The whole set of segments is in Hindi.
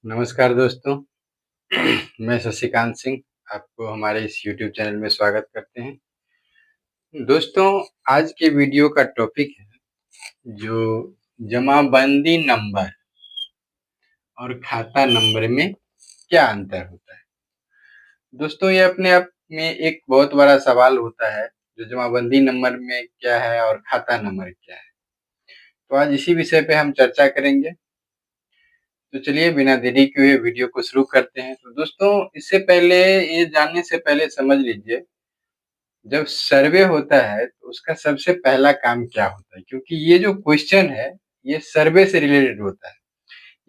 नमस्कार दोस्तों। मैं शशिकांत सिंह आपको हमारे इस यूट्यूब चैनल में स्वागत करते हैं। दोस्तों, आज के वीडियो का टॉपिक है जो जमाबंदी नंबर और खाता नंबर में क्या अंतर होता है। दोस्तों, ये अपने आप में एक बहुत बड़ा सवाल होता है, जो जमाबंदी नंबर में क्या है और खाता नंबर क्या है। तो आज इसी विषय पे हम चर्चा करेंगे। तो चलिए बिना देरी किए वीडियो को शुरू करते हैं। तो दोस्तों, इससे पहले ये जानने से पहले समझ लीजिए, जब सर्वे होता है तो उसका सबसे पहला काम क्या होता है, क्योंकि ये जो क्वेश्चन है ये सर्वे से रिलेटेड होता है।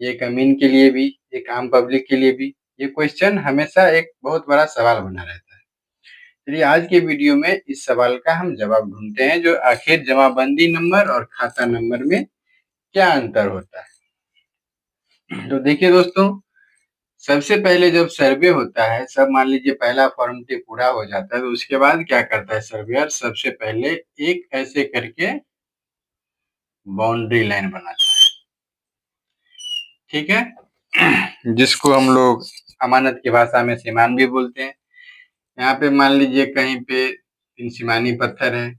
ये एक अमीन के लिए भी, एक आम पब्लिक के लिए भी ये क्वेश्चन हमेशा एक बहुत बड़ा सवाल बना रहता है। चलिए आज के वीडियो में इस सवाल का हम जवाब ढूंढते हैं, जो आखिर जमाबंदी नंबर और खाता नंबर में क्या अंतर होता है। तो देखिए दोस्तों, सबसे पहले जब सर्वे होता है, सब मान लीजिए पहला फॉर्मेलिटी पूरा हो जाता है, तो उसके बाद क्या करता है सर्वेयर, सबसे पहले एक ऐसे करके बाउंड्री लाइन बनाता है, ठीक है, जिसको हम लोग अमानत की भाषा में सीमान भी बोलते हैं। यहाँ पे मान लीजिए कहीं पे 3 सीमानी पत्थर है,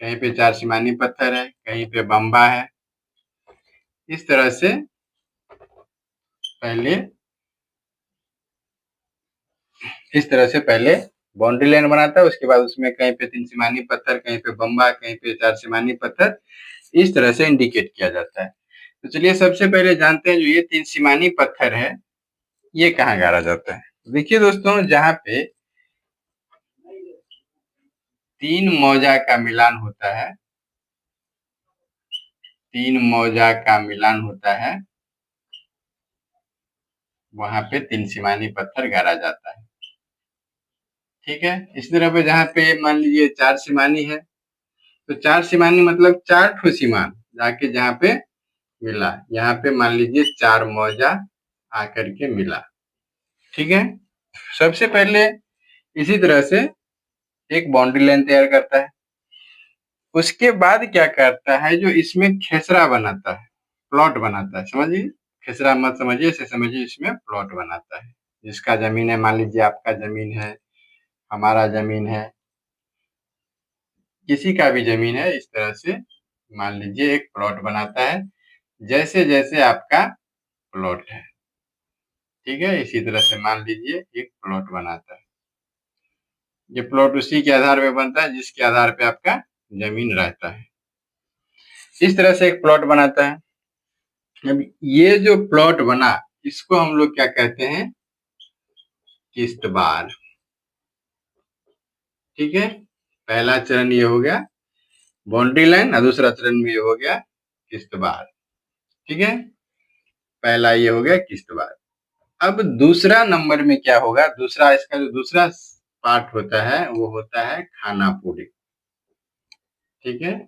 कहीं पे 4 सीमानी पत्थर है, कहीं पे बम्बा है। इस तरह से पहले बाउंड्री लाइन बनाता है। उसके बाद उसमें कहीं पे 3 सीमानी पत्थर, कहीं पे बम्बा, कहीं पे 4 सीमानी पत्थर, इस तरह से इंडिकेट किया जाता है। तो चलिए सबसे पहले जानते हैं, जो ये 3 सीमानी पत्थर है ये कहाँ गाड़ा जाता है। देखिए दोस्तों, जहाँ पे 3 मौजा का मिलान होता है, 3 मौजा का मिलान होता है, वहां पे 3 सीमानी पत्थर गाड़ा जाता है, ठीक है। इस तरह पे जहाँ पे मान लीजिए 4 सीमानी है, तो 4 सीमानी मतलब 4 ठो सीमान जाके जहाँ पे मिला, यहाँ पे मान लीजिए 4 मौजा आकर के मिला, ठीक है। सबसे पहले इसी तरह से एक बाउंड्री लाइन तैयार करता है। उसके बाद क्या करता है, जो इसमें खेसरा बनाता है, प्लॉट बनाता है। समझिए, खेसरा मत समझिए, इसे समझिए, इसमें प्लॉट बनाता है। जिसका जमीन है, मान लीजिए आपका जमीन है, हमारा जमीन है, किसी का भी जमीन है, इस तरह से मान लीजिए एक प्लॉट बनाता है, जैसे जैसे आपका प्लॉट है, ठीक है। इसी तरह से मान लीजिए एक प्लॉट बनाता है। ये प्लॉट उसी के आधार पे बनता है जिसके आधार पे आपका जमीन रहता है। इस तरह से एक प्लॉट बनाता है। अब ये जो प्लॉट बना, इसको हम लोग क्या कहते हैं, किस्तबार, ठीक है। पहला चरण ये हो गया बाउंड्री लाइन, और दूसरा चरण में ये हो गया किस्तबार, ठीक है। पहला ये हो गया किस्तबार। अब दूसरा नंबर में क्या होगा, दूसरा इसका जो दूसरा पार्ट होता है वो होता है खाना पूरी, ठीक है।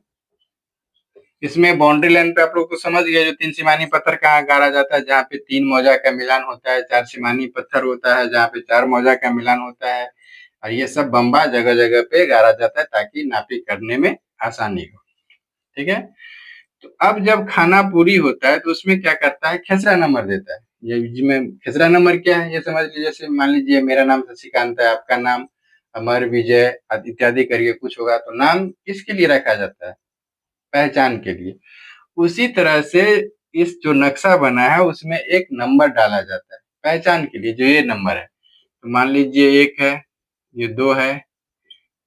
इसमें बाउंड्री लाइन पे आप लोग तो समझ गए, जो 3 सीमानी पत्थर कहाँ गाड़ा जाता है, जहाँ पे 3 मौजा का मिलान होता है, 4 सीमानी पत्थर होता है जहाँ पे 4 मौजा का मिलान होता है, और ये सब बम्बा जगह जगह पे गाड़ा जाता है ताकि नापी करने में आसानी हो, ठीक है। तो अब जब खाना पूरी होता है तो उसमें क्या करता है, खेसरा नंबर देता है। ये जिसमें खेसरा नंबर क्या है ये समझ लीजिए। जैसे मान लीजिए मेरा नाम शशिकांत है, आपका नाम अमर, विजय इत्यादि करके कुछ होगा, तो नाम किसके लिए रखा जाता है, पहचान के लिए। उसी तरह से इस जो नक्शा बना है उसमें एक नंबर डाला जाता है पहचान के लिए, जो ये नंबर है। तो मान लीजिए 1 है, ये 2 है,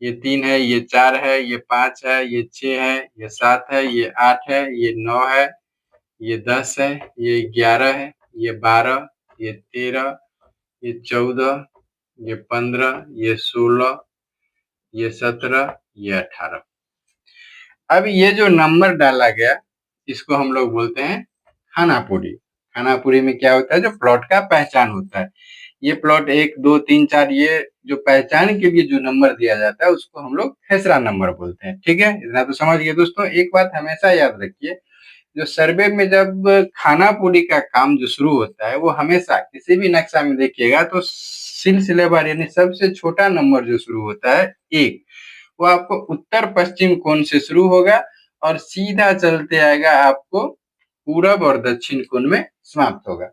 ये 3 है, ये 4 है, ये 5 है, ये 6 है, ये 7 है, ये 8 है, ये 9 है, ये 10 है, ये 11 है, ये 12, ये 13, ये 14, ये 15, ये 16, ये 17, ये 18। अब ये जो नंबर डाला गया इसको हम लोग बोलते हैं खानापुरी। खानापुरी में क्या होता है, जो प्लॉट का पहचान होता है। ये प्लॉट 1, 2, 3, 4, ये जो पहचान के लिए जो नंबर दिया जाता है उसको हम लोग खेसरा नंबर बोलते हैं, ठीक है। इतना तो समझ गए दोस्तों। एक बात हमेशा याद रखिए, जो सर्वे में जब खानापुरी का काम जो शुरू होता है, वो हमेशा किसी भी नक्शा में देखिएगा तो सिलसिलेवार यानी सबसे छोटा नंबर जो शुरू होता है 1, वो आपको उत्तर पश्चिम कोण से शुरू होगा और सीधा चलते आएगा आपको पूरब और दक्षिण कोण में समाप्त होगा,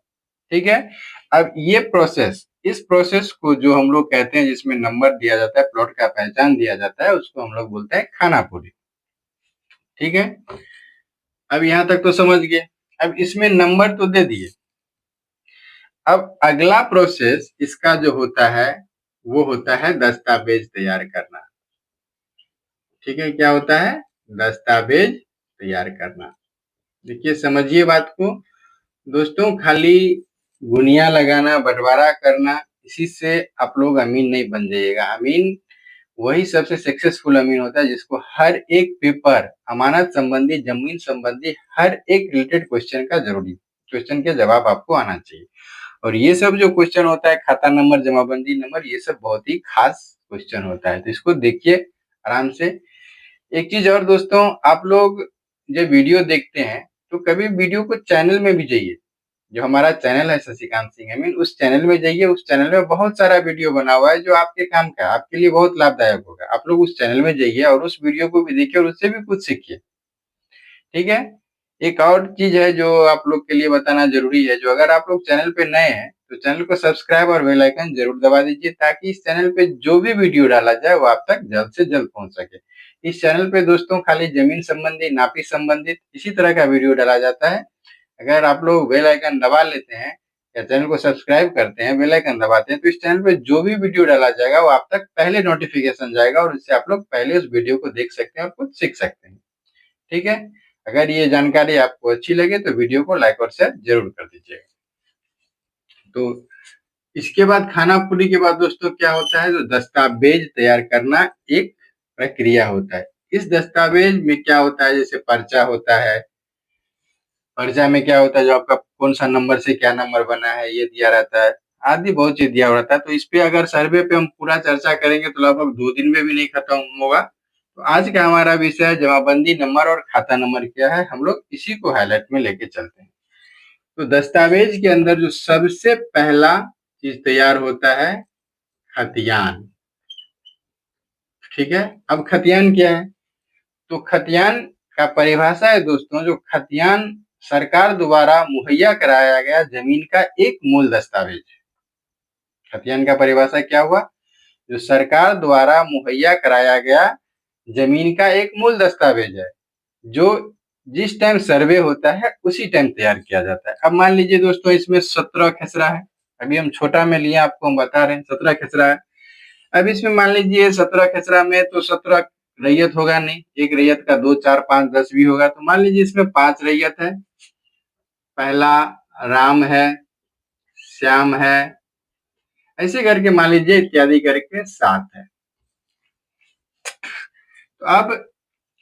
ठीक है। अब ये प्रोसेस, इस प्रोसेस को जो हम लोग कहते हैं जिसमें नंबर दिया जाता है, प्लॉट का पहचान दिया जाता है, उसको हम लोग बोलते हैं खानापुरी। ठीक है, अब यहाँ तक तो समझ गए। अब इसमें नंबर तो दे दिए, अब अगला प्रोसेस इसका जो होता है वो होता है दस्तावेज तैयार करना। ठीक है, क्या होता है? दस्तावेज तैयार करना। देखिए समझिए बात को दोस्तों, खाली गुनिया लगाना, बंटवारा करना, इसी से आप लोग अमीन नहीं बन जाइएगा। अमीन वही सबसे सक्सेसफुल अमीन होता है जिसको हर एक पेपर, अमानत संबंधी, जमीन संबंधी हर एक रिलेटेड क्वेश्चन का जरूरी, क्वेश्चन के जवाब आपको आना चाहिए। और ये सब जो क्वेश्चन होता है, खाता नंबर, जमाबंदी नंबर, ये सब बहुत ही खास क्वेश्चन होता है, तो इसको देखिए आराम से। एक चीज और दोस्तों, आप लोग जब वीडियो देखते हैं तो कभी वीडियो को चैनल में भी जाइए, जो हमारा चैनल है शशिकांत सिंह अमीन, उस चैनल में जाइए। उस चैनल में बहुत सारा वीडियो बना हुआ है जो आपके काम का है, आपके लिए बहुत लाभदायक होगा। आप लोग उस चैनल में जाइए और उस वीडियो को भी देखिए और उससे भी कुछ सीखिए। ठीक है, एक और चीज है जो आप लोग के लिए बताना जरूरी है, जो अगर आप लोग चैनल पे नए हैं तो चैनल को सब्सक्राइब और बेल आइकन जरूर दबा दीजिए, ताकि इस चैनल पे जो भी वीडियो डाला जाए वो आप तक जल्द से जल्द पहुंच सके। इस चैनल पे दोस्तों खाली जमीन संबंधी, नापी संबंधित इसी तरह का वीडियो डाला जाता है। अगर आप लोग बेल आइकन दबा लेते हैं या चैनल को सब्सक्राइब करते हैं, बेल आइकन दबाते हैं, तो इस चैनल पे जो भी वीडियो डाला जाएगा वो आप तक पहले नोटिफिकेशन जाएगा और उससे आप लोग पहले उस वीडियो को देख सकते हैं और कुछ सीख सकते हैं। ठीक है, अगर ये जानकारी आपको अच्छी लगे तो वीडियो को लाइक और शेयर जरूर कर दीजिएगा। तो इसके बाद खाना पूरी के बाद दोस्तों क्या होता है, जो दस्तावेज तैयार करना एक प्रक्रिया होता है। इस दस्तावेज में क्या होता है, जैसे पर्चा होता है, पर्चा में क्या होता है, जो आपका कौन सा नंबर से क्या नंबर बना है ये दिया रहता है, आदि बहुत चीज दिया रहता है। तो इस पे अगर सर्वे पे हम पूरा चर्चा करेंगे तो लगभग 2 दिन में भी नहीं खत्म होगा। तो आज का हमारा विषय है जमाबंदी नंबर और खाता नंबर क्या है, हम लोग इसी को हाईलाइट में लेके चलते हैं। तो दस्तावेज के अंदर जो सबसे पहला चीज तैयार होता है, खतियान। ठीक है, अब खतियान क्या है? तो खतियान का परिभाषा है दोस्तों, जो खतियान सरकार द्वारा मुहैया कराया गया जमीन का एक मूल दस्तावेज है। खतियान का परिभाषा क्या हुआ? जो सरकार द्वारा मुहैया कराया गया जमीन का एक मूल दस्तावेज है, जो जिस टाइम सर्वे होता है उसी टाइम तैयार किया जाता है। अब मान लीजिए दोस्तों इसमें 17 खेसरा है, अभी हम छोटा में लिए, आपको हम बता रहे हैं 17 खेसरा है। अब इसमें मान लीजिए 17 खेसरा में तो 17 रैयत होगा नहीं, एक रैयत का 2, 4, 5, 10 भी होगा। तो मान लीजिए इसमें 5 रैयत है। पहला राम है, श्याम है, ऐसे करके मान लीजिए इत्यादि करके 7 है। तो अब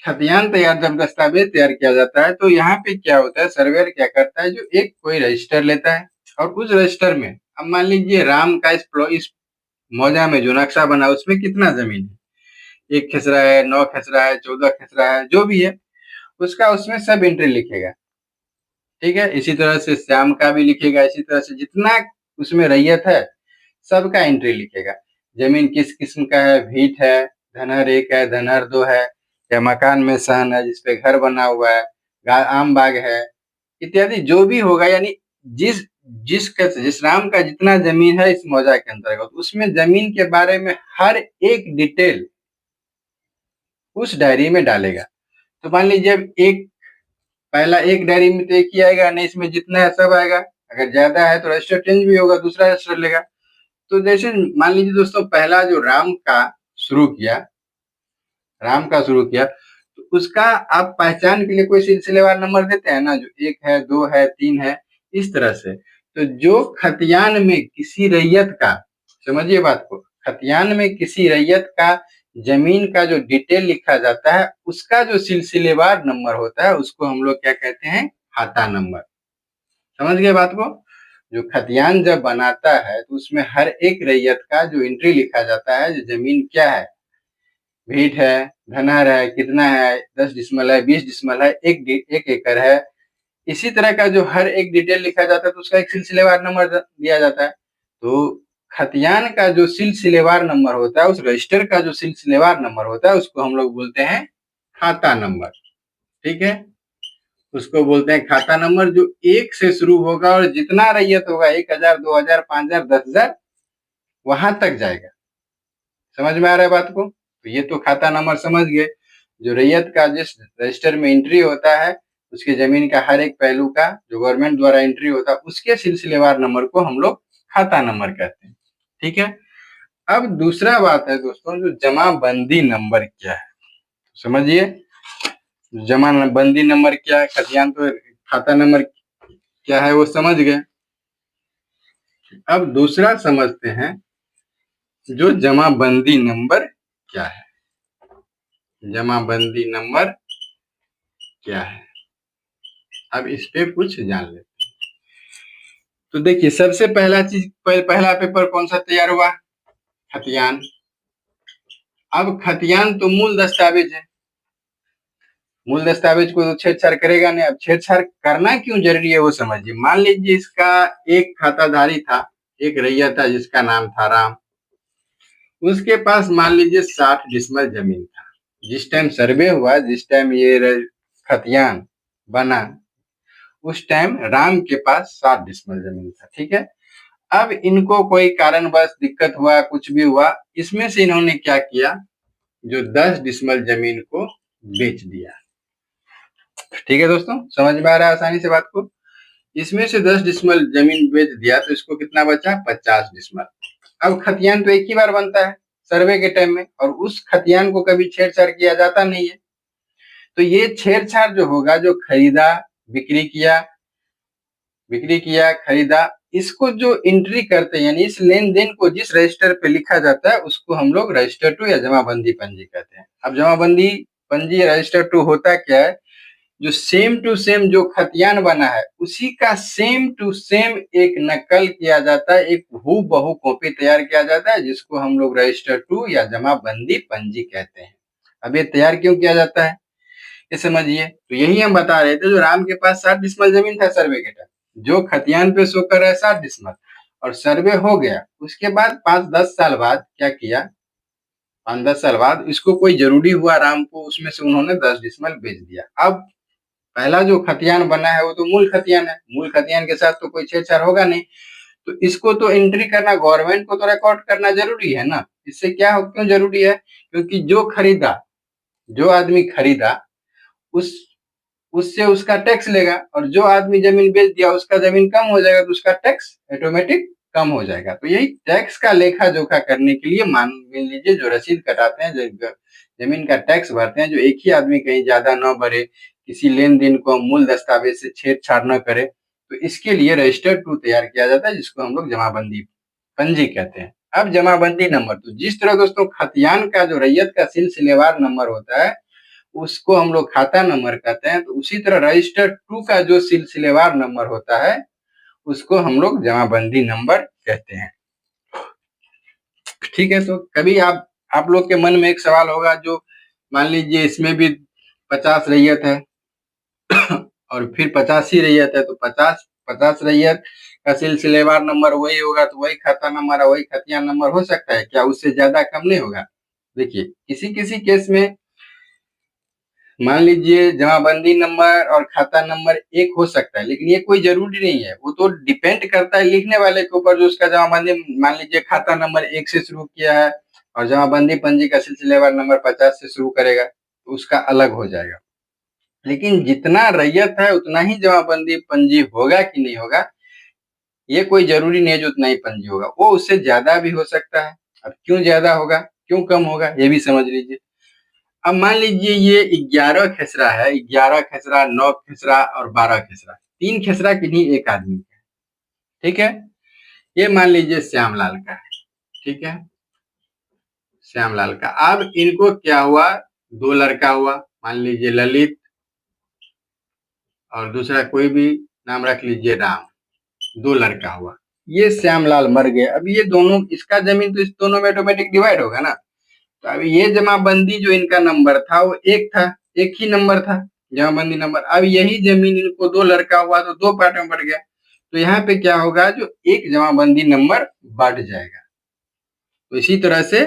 खतियान तैयार, जब दस्तावेज तैयार किया जाता है तो यहाँ पे क्या होता है, सर्वेयर क्या करता है, जो एक कोई रजिस्टर लेता है और उस रजिस्टर में, अब मान लीजिए राम का इस मौजा में जो नक्शा बना उसमें कितना जमीन है, 1 खेसरा है, 9 खेसरा है, 14 खेसरा है, जो भी है उसका उसमें सब एंट्री लिखेगा। ठीक है, इसी तरह से श्याम का भी लिखेगा, इसी तरह से जितना उसमें रैयत है सबका एंट्री लिखेगा। जमीन किस किस्म का है, भीट है, धनहर 1 है, धनहर 2 है, या मकान में सहन है जिसपे घर बना हुआ है, आम बाग है, इत्यादि जो भी होगा। यानी जिस जिस राम का जितना जमीन है इस मौजा के अंतर्गत, उसमें जमीन के बारे में हर एक डिटेल उस डायरी में डालेगा। तो मान लीजिए अब पहला एक डायरी में तो एक ही आएगा नहीं, इसमें जितना है सब आएगा। अगर ज्यादा है तो रजिस्टर चेंज भी होगा, दूसरा रजिस्टर लेगा। तो जैसे मान लीजिए दोस्तों पहला जो राम का शुरू किया, तो उसका आप पहचान के लिए कोई सिलसिलेवार नंबर देते हैं ना, जो 1 है, 2 है, 3 है, इस तरह से। तो जो खतियान में किसी रैयत का, समझिए बात को, खतियान में किसी रैयत का जमीन का जो डिटेल लिखा जाता है उसका जो सिलसिलेवार नंबर होता है उसको हम लोग क्या कहते हैं, खाता नंबर। समझ गए बात को? जो खतियान जब बनाता है तो उसमें हर एक रैयत का जो एंट्री लिखा जाता है, जो जमीन क्या है, भीट है, धनहर है, कितना है, 10 डिसमल है, 20 डिसमल है, 1 एकड़ है, इसी तरह का जो हर एक डिटेल लिखा जाता है तो उसका एक सिलसिलेवार नंबर दिया जाता है। तो खतियान का जो सिलसिलेवार नंबर होता है, उस रजिस्टर का जो सिलसिलेवार नंबर होता है उसको हम लोग बोलते हैं खाता नंबर। ठीक है, उसको बोलते हैं खाता नंबर, जो 1 से शुरू होगा और जितना रैयत होगा 1000, 2000, 5000, 10,000 वहां तक जाएगा। समझ में आ रहा है बात को? तो ये तो खाता नंबर समझ गए। जो रैयत का जिस रजिस्टर में एंट्री होता है, उसके जमीन का हर एक पहलू का जो गवर्नमेंट द्वारा एंट्री होता है, उसके सिलसिलेवार नंबर को हम लोग खाता नंबर कहते हैं। ठीक है। अब दूसरा बात है दोस्तों, जो जमाबंदी नंबर क्या है, समझिए। जमाबंदी नंबर क्या है, खतियान तो खाता नंबर क्या है वो समझ गए। अब दूसरा समझते हैं, जो जमाबंदी नंबर क्या है। जमाबंदी नंबर क्या है, अब इस पे कुछ जान लेते हैं। तो देखिए, सबसे पहला चीज, पहला पेपर कौन सा तैयार हुआ? खतियान। अब खतियान तो मूल दस्तावेज है, मूल दस्तावेज को तो छेड़छाड़ करेगा नहीं। अब छेड़छाड़ करना क्यों जरूरी है वो समझिए। मान लीजिए इसका एक खाताधारी था, एक रैया था जिसका नाम था राम। उसके पास मान लीजिए 60 डिसमिल जमीन था। जिस टाइम सर्वे हुआ, जिस टाइम ये खतियान बना, उस टाइम राम के पास 60 डिसमिल जमीन था। ठीक है। अब इनको कोई कारणवश दिक्कत हुआ, कुछ भी हुआ, इसमें से इन्होंने क्या किया, जो 10 डिसमिल जमीन को बेच दिया। ठीक है दोस्तों, समझ में आ रहा है आसानी से बात को। इसमें से 10 डिसमिल जमीन बेच दिया तो इसको कितना बचा? 50 डिसमिल। अब खतियान तो एक ही बार बनता है सर्वे के टाइम में, और उस खतियान को कभी छेड़छाड़ किया जाता नहीं है। तो ये छेड़छाड़ जो होगा, जो खरीदा, बिक्री किया, खरीदा, इसको जो एंट्री करते हैं, यानी इस लेन देन को जिस रजिस्टर पे लिखा जाता है, उसको हम लोग रजिस्टर 2 या जमाबंदी पंजी कहते हैं। अब जमाबंदी पंजी रजिस्टर 2 होता क्या है, जो सेम टू सेम जो खतियान बना है, उसी का सेम टू सेम एक नकल किया जाता है, एक हूबहू कॉपी तैयार किया जाता है, जिसको हम लोग रजिस्टर 2 या जमाबंदी पंजी कहते हैं। अब ये तैयार क्यों किया जाता है ये समझिए। तो यही हम बता रहे थे, जो राम के पास 60 डिसमिल जमीन था सर्वे के टाइम, जो खतियान पे शो कर रहा है 60 डिसमिल, और सर्वे हो गया, उसके बाद 5-10 साल बाद क्या किया, 5-10 साल बाद इसको कोई जरूरी हुआ राम को, उसमें से उन्होंने 10 डिसमिल बेच दिया। अब पहला जो खतियान बना है वो तो मूल खतियान है, मूल खतियान के साथ तो कोई छेड़छाड़ होगा नहीं। तो इसको तो एंट्री करना, गवर्नमेंट को तो रिकॉर्ड करना जरूरी है ना। इससे क्या हो, क्यों जरूरी है? क्योंकि जो खरीदा, जो आदमी खरीदा, उस उससे उसका टैक्स लेगा, और जो आदमी जमीन बेच दिया उसका जमीन कम हो जाएगा, तो उसका टैक्स ऑटोमेटिक कम हो जाएगा। तो यही टैक्स का लेखा जोखा करने के लिए, मान लीजिए जो रसीद कटाते हैं, जो जमीन का टैक्स भरते हैं, जो एक ही आदमी कहीं ज्यादा न भरे, किसी लेन देन को मूल दस्तावेज से छेड़छाड़ न करे, तो इसके लिए रजिस्टर 2 तैयार किया जाता है, जिसको हम लोग जमाबंदी पंजी कहते हैं। अब जमाबंदी नंबर, तो जिस तरह दोस्तों खतियान का जो रैयत का सिलसिलेवार नंबर होता है, उसको हम लोग खाता नंबर कहते हैं, तो उसी तरह रजिस्टर 2 का जो सिलसिलेवार नंबर होता है, उसको हम लोग जमाबंदी नंबर कहते हैं। ठीक है। तो कभी आप लोग के मन में एक सवाल होगा, जो मान लीजिए इसमें भी 50 रैयत है और फिर 85 रैयत है, तो 50 रैयत का सिलसिलेवार नंबर वही होगा, तो वही खाता नंबर, वही खतियान नंबर हो सकता है क्या? उससे ज्यादा कम नहीं होगा। देखिए, किसी किसी केस में मान लीजिए जमाबंदी नंबर और खाता नंबर एक हो सकता है, लेकिन ये कोई जरूरी नहीं है। वो तो डिपेंड करता है लिखने वाले के ऊपर, जो उसका जमाबंदी, मान लीजिए खाता नंबर 1 से शुरू किया है और जमाबंदी पंजी का सिलसिलेवार नंबर 50 से शुरू करेगा, तो उसका अलग हो जाएगा। लेकिन जितना रैयत है उतना ही जमाबंदी पंजी होगा कि नहीं होगा, ये कोई जरूरी नहीं है जो उतना ही पंजी होगा, वो उससे ज्यादा भी हो सकता है। अब क्यों ज्यादा होगा, क्यों कम होगा, ये भी समझ लीजिए। अब मान लीजिए ये 11 खेसरा है, 11 खेसरा, 9 खेसरा और 12 खेसरा, 3 खेसरा किन्हीं एक आदमी का है। ठीक है। ये मान लीजिए श्यामलाल का है। ठीक है, श्यामलाल का। अब इनको क्या हुआ, 2 लड़का हुआ, मान लीजिए ललित और दूसरा कोई भी नाम रख लीजिए राम, 2 लड़का हुआ। ये श्यामलाल मर गए। अब ये दोनों, इसका जमीन तो इस दोनों में ऑटोमेटिक डिवाइड होगा ना। तो अब ये जमाबंदी जो इनका नंबर था वो एक था, एक ही नंबर था जमाबंदी नंबर। अब यही जमीन इनको 2 लड़का हुआ तो 2 पार्ट में बढ़ गया। तो यहाँ पे क्या होगा, जो एक जमाबंदी नंबर बढ़ जाएगा। तो इसी तरह से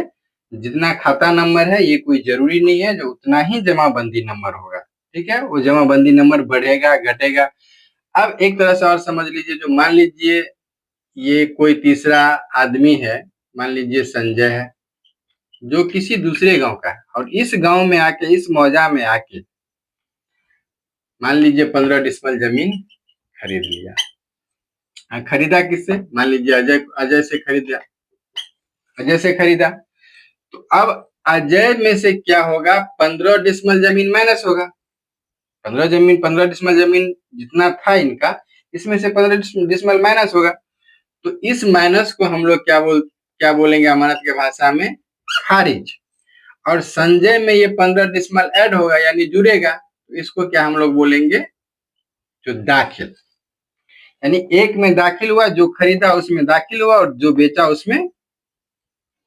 जितना खाता नंबर है ये कोई जरूरी नहीं है जो उतना ही जमाबंदी नंबर होगा। ठीक है, वो जमाबंदी नंबर बढ़ेगा घटेगा। अब एक तरह से और समझ लीजिए, जो मान लीजिए ये कोई तीसरा आदमी है, मान लीजिए संजय है, जो किसी दूसरे गांव का है और इस गांव में आके, इस मौजा में आके मान लीजिए 15 डिसमल जमीन खरीद लिया। खरीदा किससे? मान लीजिए अजय से खरीदा, अजय से खरीदा। तो अब अजय में से क्या होगा, 15 डिसमल जमीन माइनस होगा। 15 डिसमल जमीन जितना था इनका, इसमें से 15 डिसमल माइनस होगा। तो इस माइनस को हम लोग क्या बोलेंगे अमानत की भाषा में, खारिज। और संजय में ये 15 डिसमल ऐड होगा यानी जुड़ेगा, तो इसको क्या हम लोग बोलेंगे, जो दाखिल। यानी एक में दाखिल हुआ, जो खरीदा उसमें दाखिल हुआ और जो बेचा उसमें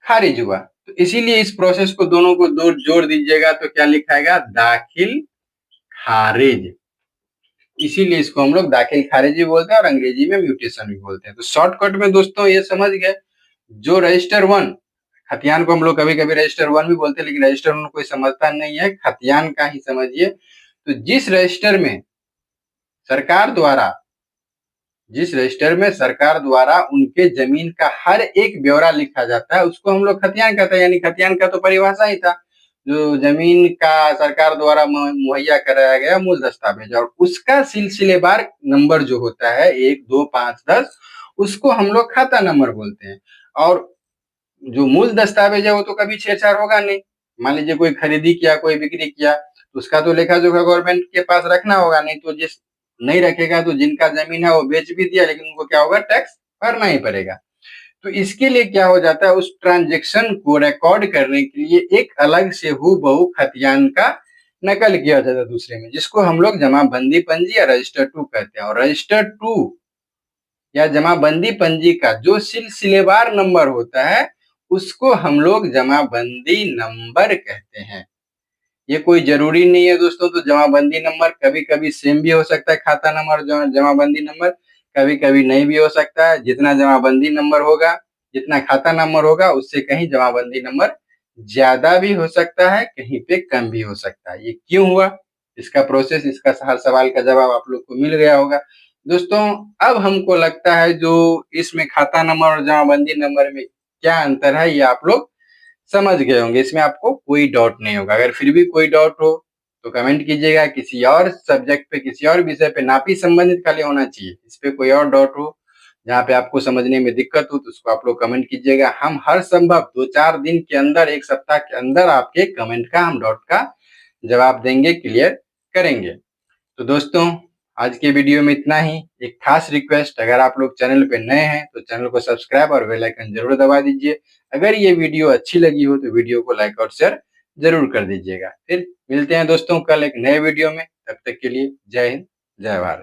खारिज हुआ। तो इसीलिए इस प्रोसेस को दोनों को जोड़ दीजिएगा तो क्या लिखाएगा, दाखिल खारिज। इसीलिए इसको हम लोग दाखिल खारिज भी बोलते हैं और अंग्रेजी में म्यूटेशन भी बोलते हैं। तो शॉर्टकट में दोस्तों ये समझ गए, जो रजिस्टर 1, खतियान को हम लोग कभी कभी रजिस्टर 1 भी बोलते हैं, लेकिन रजिस्टर 1 कोई समझता नहीं है, खतियान का ही समझिए। तो जिस रजिस्टर में सरकार द्वारा उनके जमीन का हर एक ब्यौरा लिखा जाता है, उसको हम लोग खतियान कहते हैं। यानी खतियान का तो परिभाषा ही था, जो जमीन का सरकार द्वारा मुहैया कराया गया मूल दस्तावेज, और उसका सिलसिलेवार नंबर जो होता है 1, 2, 5, 10, उसको हम लोग खाता नंबर बोलते हैं। और जो मूल दस्तावेज है वो तो कभी छेड़छाड़ होगा नहीं। मान लीजिए कोई खरीदी किया, कोई बिक्री किया, तो उसका तो लेखा जोखा गवर्नमेंट के पास रखना होगा, नहीं तो जिस नहीं रखेगा तो जिनका जमीन है वो बेच भी दिया, लेकिन उनको क्या होगा, टैक्स भरना ही पड़ेगा। तो इसके लिए क्या हो जाता है, उस ट्रांजेक्शन को रिकॉर्ड करने के लिए एक अलग से हूबहू खतियान का नकल किया जाता है दूसरे में, जिसको हम लोग जमाबंदी पंजी या रजिस्टर 2 कहते हैं। और रजिस्टर 2 या जमाबंदी पंजी का जो सिलसिलेवार नंबर होता है उसको हम लोग जमाबंदी नंबर कहते हैं। ये कोई जरूरी नहीं है दोस्तों, तो जमाबंदी नंबर कभी कभी सेम भी हो सकता है, खाता नंबर जमाबंदी नंबर कभी कभी नहीं भी हो सकता है। जितना जमाबंदी नंबर होगा, जितना खाता नंबर होगा, उससे कहीं जमाबंदी नंबर ज्यादा भी हो सकता है, कहीं पे कम भी हो सकता है। ये क्यों हुआ, इसका प्रोसेस, इसका हर सवाल का जवाब आप लोग को मिल गया होगा दोस्तों। अब हमको लगता है जो इसमें खाता नंबर और जमाबंदी नंबर में क्या अंतर है, ये आप लोग समझ गए होंगे, इसमें आपको कोई डाउट नहीं होगा। अगर फिर भी कोई डाउट हो तो कमेंट कीजिएगा। किसी और सब्जेक्ट पे, किसी और विषय पे, नापी संबंधित खाली होना चाहिए, इस पे कोई और डाउट हो, जहाँ पे आपको समझने में दिक्कत हो, तो उसको आप लोग कमेंट कीजिएगा। हम हर संभव 2-4 दिन के अंदर, 1 सप्ताह के अंदर आपके कमेंट का, हम डाउट का जवाब देंगे, क्लियर करेंगे। तो दोस्तों आज के वीडियो में इतना ही। एक खास रिक्वेस्ट, अगर आप लोग चैनल पे नए हैं तो चैनल को सब्सक्राइब और बेल आइकन जरूर दबा दीजिए। अगर ये वीडियो अच्छी लगी हो तो वीडियो को लाइक और शेयर जरूर कर दीजिएगा। फिर मिलते हैं दोस्तों कल एक नए वीडियो में, तब तक के लिए जय हिंद, जय भारत।